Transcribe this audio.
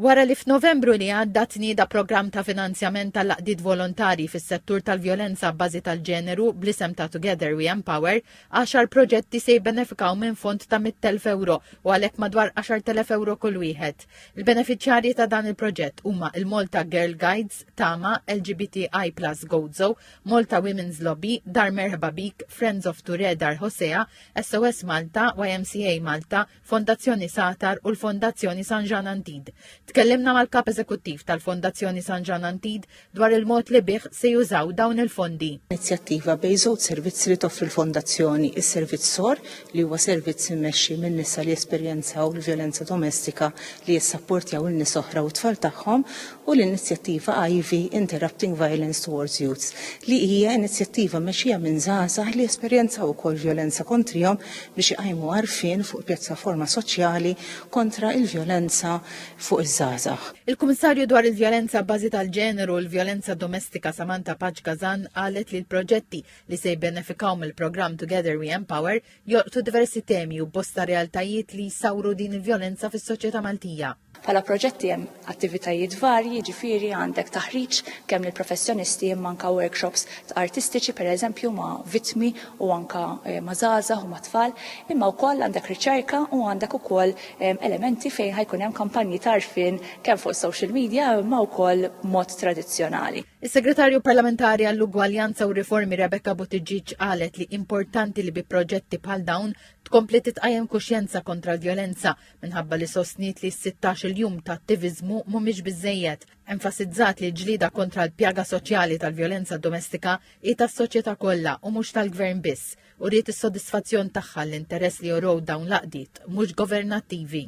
Wara li f'Novembru li għadda tnieda programm ta' finanzjament tal-laqdiet volontari fis-settur tal-vjolenza bbażi tal-ġeneru bl-isem ta' Together We Empower, 10 proġetti se jibbenefikaw minn fond ta' 100,000 euro u għalhekk madwar 10,000 euro kull wieħed. Il-beneficjarji ta' dan il-proġett huma il-Malta Girl Guides, Tama, LGBTI+ Gozo, Malta Women's Lobby, Dar Merħba Bik, Friends of Turedar Hosea, SOS Malta, YMCA Malta, Fondazzjoni Satar u l-Fondazzjoni San Ġan Antid. Tkellimna mal-kap eżekuttiv tal-Fondazzjoni San Ġan Antid dwar il-mod li bih se jużaw dawn il-fondi. Inizjattiva bejn żewġ servizzi li toffri l-Fondazzjoni, is-servizz SOR li huwa servizz immexxi minn nisa li esperjenzaw l-vjolenza domestika li jissapportjaw in-nies oħra u t-tfal tagħhom u l-inizjattiva Ivy Interrupting Violence Towards Youth li hija inizjattiva mexxija minn żgħażagħ li esperjenzaw ukoll vjolenza kontrihom biex iqajmu għarfien fuq pjattaforma soċjali kontra il-vjolenza fuq iż-żgħażagħ. Il-Kummissarju dwar il-vjolenza bbażi tal-ġeneru u l-vjolenza domestika Samantha Paġkazan qalet li l-proġetti li se jibbenefikaw mill-programm Together We Empower jolqtu diversi temi u bosta realtajiet li jsawru din il-vjolenza fis-soċjetà Maltija. Bħala proġetti hemm attivitajiet varji, ġifieri għandek taħriġ kemm lill-professjonisti imma anke workshops artistiċi pereżempju ma' vittmi u anke ma' żgħażagħ u ma' tfal, imma wkoll għandek riċerka u għandek ukoll elementi fejn ħajkun hemm kampanji tarfin kemm fuq social media imma wkoll mod tradizzjonali. Is-Segretarju Parlamentari għall-Ugwaljanza u Riformi Rebecca Buttigieg qalet li importanti li bi proġetti bħal dawn tkompli titqajjem kuxjenza kontra l-vjolenza minħabba li sostniet li 16 jum ta' attivizmu mhumiex biżejjed. Enfasizzat li ġlida kontra l-pjaga soċjali tal-vjolenza domestika i tas-soċjetà kollha u mhux tal-gvern biss u riet is-sodisfazzjon tagħha l-interess li jorow dawn l-għaqdiet mhux governattivi.